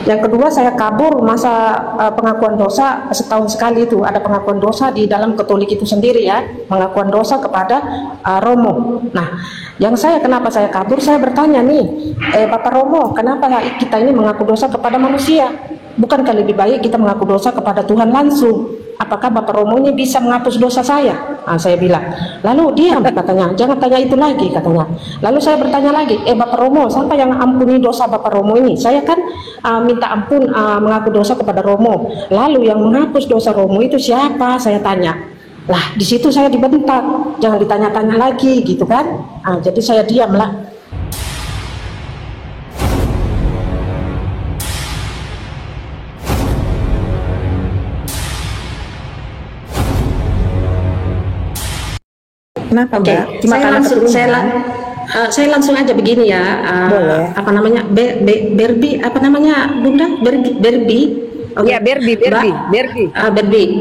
Yang kedua, saya kabur masa pengakuan dosa setahun sekali. Itu ada pengakuan dosa di dalam Katolik itu sendiri ya, pengakuan dosa kepada Romo. Nah, kenapa saya kabur, saya bertanya nih, Bapak Romo, kenapa kita ini mengaku dosa kepada manusia? Bukankah lebih baik kita mengaku dosa kepada Tuhan langsung? Apakah Bapak Romo ini bisa menghapus dosa saya? Nah, saya bilang. Lalu diam katanya, jangan tanya itu lagi katanya. Lalu saya bertanya lagi, Bapak Romo, siapa yang ampuni dosa Bapak Romo ini? Saya kan minta ampun, mengaku dosa kepada Romo. Lalu yang menghapus dosa Romo itu siapa? Saya tanya. Lah, di situ saya dibentak, jangan ditanya-tanya lagi gitu kan? Jadi saya diam lah. Kenapa, Oke, Mbak? Cuma saya langsung aja begini ya. Boleh. Apa namanya? Berbi, apa namanya, Bunda? Berbi. Okay. Ya, Berbi.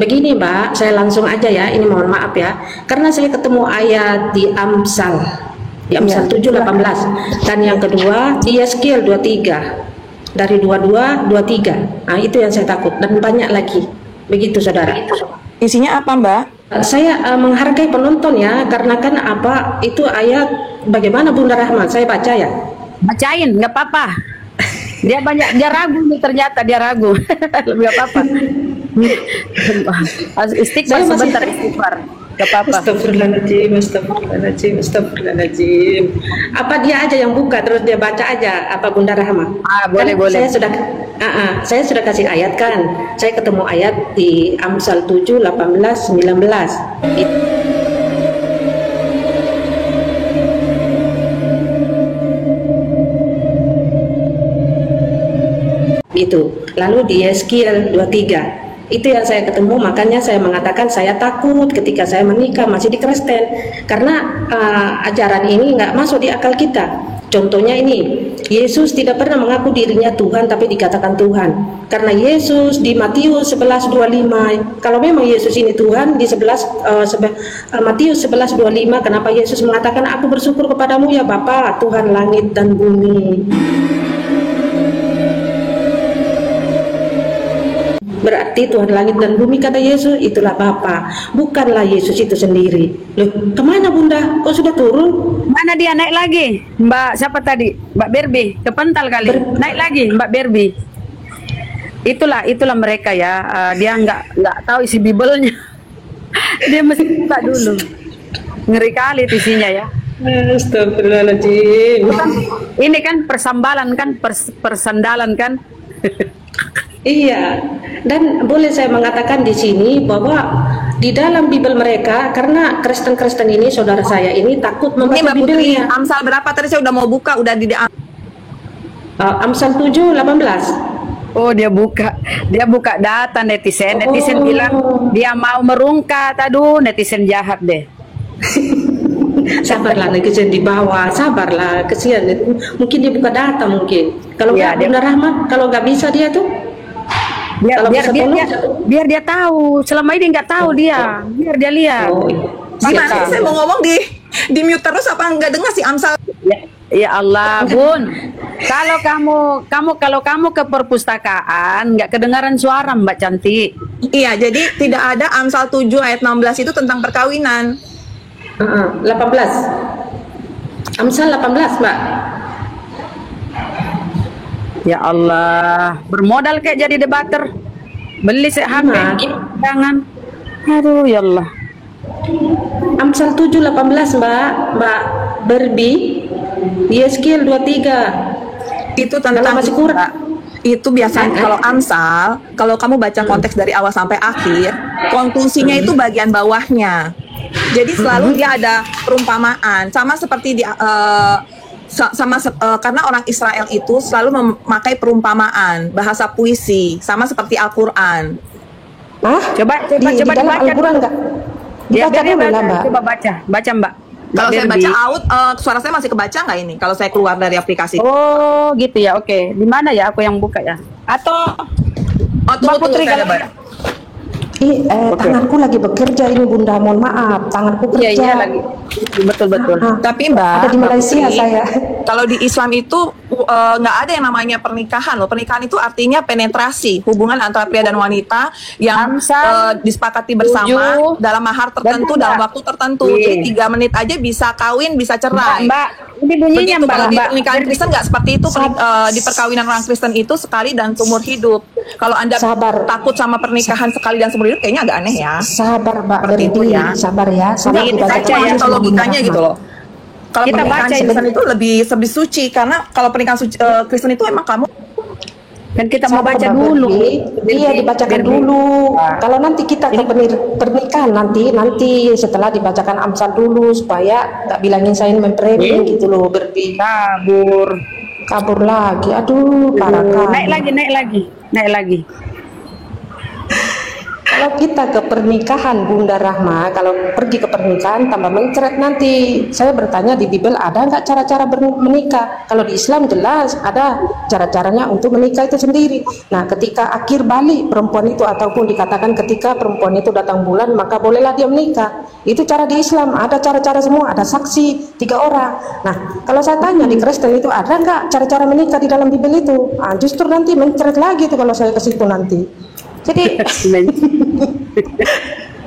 Begini, Mbak, saya langsung aja ya. Ini mohon maaf ya, karena saya ketemu ayat di Amsal 7:18, dan yang kedua di Yeskiel 23 dari 22, 23. Nah, itu yang saya takut, dan banyak lagi. Begitu, saudara. Isinya apa, Mbak? Saya menghargai penonton ya, karena kan itu ayat bagaimana Bunda Rahma, saya baca ya. Bacain, nggak apa-apa. Dia ragu nih, ternyata dia ragu. Nggak apa-apa. Istighfar sebentar, istighfar. Nggak apa-apa. Astagfirullahaladzim. Apa dia aja yang buka terus dia baca aja, apa Bunda Rahma? Boleh. Saya sudah kasih ayat kan. Saya ketemu ayat di Amsal 7, 18, 19. Itu. Lalu di Yeskiel 23. Itu yang saya ketemu, makanya saya mengatakan saya takut ketika saya menikah masih di Kristen, karena ajaran ini nggak masuk di akal kita. Contohnya ini, Yesus tidak pernah mengaku dirinya Tuhan tapi dikatakan Tuhan. Karena Yesus di Matius 11:25, kalau memang Yesus ini Tuhan di Matius 11:25, kenapa Yesus mengatakan aku bersyukur kepadamu ya Bapa, Tuhan langit dan bumi. Berarti Tuhan langit dan bumi, kata Yesus, itulah Bapa, bukanlah Yesus itu sendiri. Loh, kemana Bunda? Kok sudah turun? Mana dia naik lagi? Mbak siapa tadi? Mbak Berbi, kepental kali. Naik lagi Mbak Berbi. Itulah mereka ya. Dia nggak tahu isi Bibelnya. Dia mesti buka dulu. Ngeri kali isinya ya. Astagfirullahaladzim. Ini kan persambalan kan, persandalan kan. Iya, dan boleh saya mengatakan di sini bahwa di dalam Bibel mereka, karena Kristen-Kristen ini, saudara saya ini takut membaca Bibelnya. Amsal berapa tadi saya udah mau buka, udah di Amsal 7:18. Oh, dia buka data netizen. Netizen bilang dia mau merungkat. Aduh, netizen jahat deh. Sabarlah, netizen di bawah, sabarlah, kesian. Mungkin dia buka data mungkin. Kalau Ya, Bunda Rahma, kalau nggak bisa dia tuh. Biar dia tahu. Selama ini nggak tahu dia. Biar dia lihat. Gimana saya mau ngomong di mute terus apa nggak dengar si Amsal? Ya Allah, Bun. Kalau kamu ke perpustakaan nggak kedengaran suara Mbak Cantik. Iya, jadi tidak ada Amsal 7 ayat 16 itu tentang perkawinan. 18. Amsal 18, Mbak. Ya Allah, bermodal kayak jadi debater. Beli HP, jangan. Aduh, ya Allah. Amsal 7:18, Mbak Berbi. Yeskiel 23. Itu tentang masih kurang. Itu biasanya kalau Amsal, kalau kamu baca konteks dari awal sampai akhir, konklusinya itu bagian bawahnya. Jadi selalu dia ada perumpamaan, sama seperti di karena orang Israel itu selalu memakai perumpamaan, bahasa puisi, sama seperti Al-Qur'an. Coba dalam Al-Qur'an enggak? Coba baca, Mbak. Kalau saya baca out, suara saya masih kebaca nggak ini? Kalau saya keluar dari aplikasi. Oh, gitu ya. Oke. Di mana ya aku yang buka ya? Atau tunggu, saya Tanganku lagi bekerja ini Bunda, mohon maaf, tanganku Iya, kerja. iya lagi. Betul-betul. Tapi Mbak, Ada di Mbak Malaysia Putri, saya. kalau di Islam itu nggak ada yang namanya pernikahan loh. Pernikahan itu artinya penetrasi, hubungan antara pria dan wanita yang Amsal, disepakati bersama 7. dalam mahar tertentu, Bentar, dalam Mbak. waktu tertentu. Iya. Jadi 3 menit aja bisa kawin, bisa cerai. Mbak, ini bunyinya Begitu, Mbak. kalau di Mbak. pernikahan Kristen nggak seperti itu. Di perkawinan orang Kristen itu sekali dan seumur hidup. Kalau Anda Sabar. takut sama pernikahan sekali dan seumur hidup, kayaknya agak aneh ya. Sabar Mbak Seperti itu Berdi, ya. sabar ya. Sabar Jadi dibacakan baca ya, aja Itu sama Bunda logikanya Rahma. gitu loh. Kalau Kita pernikahan baca Kristen ini. itu lebih suci, karena kalau pernikahan Kristen itu emang kamu Kan kita mau Sabar, baca Mbak dulu. Berdi. Iya, dibacakan dulu. Kalau nanti kita ke pernikahan nanti setelah dibacakan Amsal dulu supaya nggak bilangin saya memframing gitu loh, Berdi. Kabur lagi. Aduh, parah kali. Naik lagi. Kalau kita ke pernikahan Bunda Rahma, kalau pergi ke pernikahan tambah mencret nanti. Saya bertanya di Bible ada nggak cara-cara menikah? Kalau di Islam jelas ada cara-caranya untuk menikah itu sendiri. Nah, ketika akhir balik perempuan itu ataupun dikatakan ketika perempuan itu datang bulan maka bolehlah dia menikah. Itu cara di Islam, ada cara-cara semua, ada saksi 3 orang. Nah, kalau saya tanya di Kristen itu ada nggak cara-cara menikah di dalam Bible itu? Ah, justru nanti mencret lagi tuh kalau saya ke situ nanti. Jadi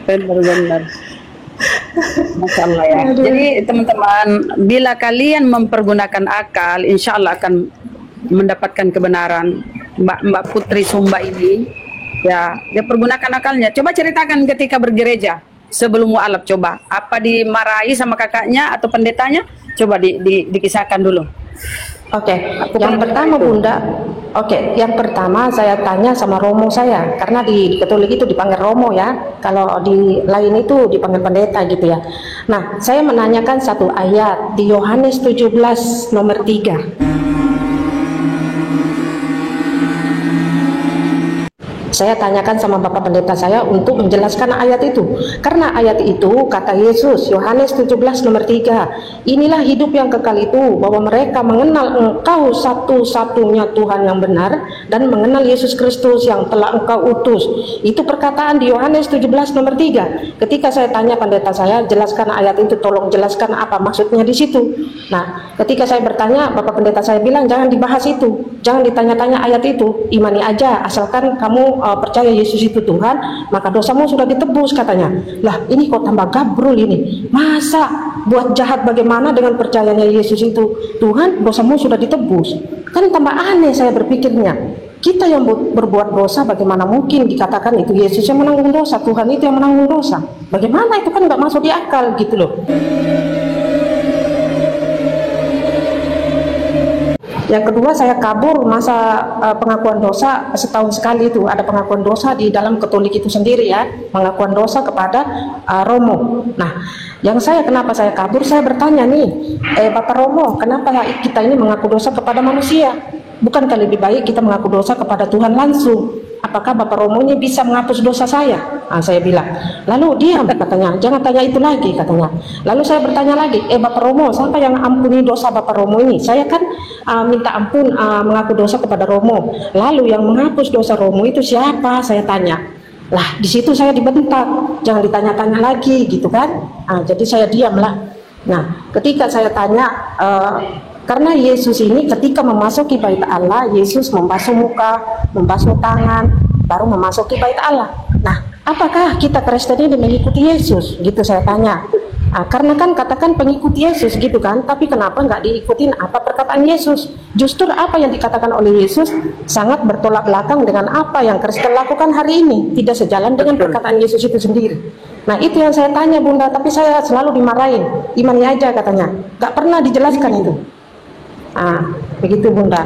Benar-benar. Masya Allah ya. Jadi teman-teman, bila kalian mempergunakan akal, insya Allah akan mendapatkan kebenaran. Mbak Putri Sumba ini, ya, dia pergunakan akalnya. Coba ceritakan ketika bergereja sebelum mualaf, coba apa dimarahi sama kakaknya atau pendetanya? Coba dikisahkan dulu. Oke, yang pertama Bunda, yang pertama saya tanya sama romo saya, karena di Katolik itu dipanggil romo ya, kalau di lain itu dipanggil pendeta gitu ya. Nah, saya menanyakan satu ayat di Yohanes 17 nomor 3. Saya tanyakan sama Bapak Pendeta saya untuk menjelaskan ayat itu. Karena ayat itu kata Yesus, Yohanes 17 nomor 3, inilah hidup yang kekal itu, bahwa mereka mengenal Engkau satu-satunya Tuhan yang benar dan mengenal Yesus Kristus yang telah Engkau utus. Itu perkataan di Yohanes 17 nomor 3. Ketika saya tanya pendeta saya, jelaskan ayat itu, tolong jelaskan apa maksudnya di situ. Nah, ketika saya bertanya, Bapak Pendeta saya bilang jangan dibahas itu, jangan ditanya-tanya ayat itu, imani aja, asalkan kamu percaya Yesus itu Tuhan, maka dosamu sudah ditebus katanya. Lah, ini kok tambah gabrul ini. Masa buat jahat bagaimana dengan percayanya Yesus itu Tuhan, dosamu sudah ditebus? Kan tambah aneh saya berpikirnya. Kita yang berbuat dosa, bagaimana mungkin dikatakan itu Yesus yang menanggung dosa, Tuhan itu yang menanggung dosa? Bagaimana itu, kan nggak masuk di akal gitu loh. Yang kedua, saya kabur masa pengakuan dosa setahun sekali itu. Ada pengakuan dosa di dalam Katolik itu sendiri ya, pengakuan dosa kepada Romo. Nah, kenapa saya kabur, saya bertanya nih, Bapak Romo, kenapa kita ini mengaku dosa kepada manusia? Bukankah lebih baik kita mengaku dosa kepada Tuhan langsung? Apakah Bapak Romo ini bisa menghapus dosa saya? Nah, saya bilang. Lalu diam katanya, jangan tanya itu lagi katanya. Lalu saya bertanya lagi, Bapak Romo, siapa yang ampuni dosa Bapak Romo ini? Saya kan minta ampun mengaku dosa kepada Romo. Lalu yang menghapus dosa Romo itu siapa? Saya tanya. Lah, di situ saya dibentak, jangan ditanya-tanya lagi gitu kan? Jadi saya diam lah. Nah, ketika saya tanya, karena Yesus ini ketika memasuki bait Allah, Yesus membasuh muka, membasuh tangan, baru memasuki bait Allah. Nah, apakah kita Kristen ini mengikuti Yesus? Gitu saya tanya. Karena kan katakan pengikut Yesus gitu kan, tapi kenapa nggak diikutin apa perkataan Yesus? Justru apa yang dikatakan oleh Yesus sangat bertolak belakang dengan apa yang Kristen lakukan hari ini, tidak sejalan dengan perkataan Yesus itu sendiri. Nah, itu yang saya tanya Bunda, tapi saya selalu dimarahin, imani aja katanya, nggak pernah dijelaskan itu. Begitu Bunda.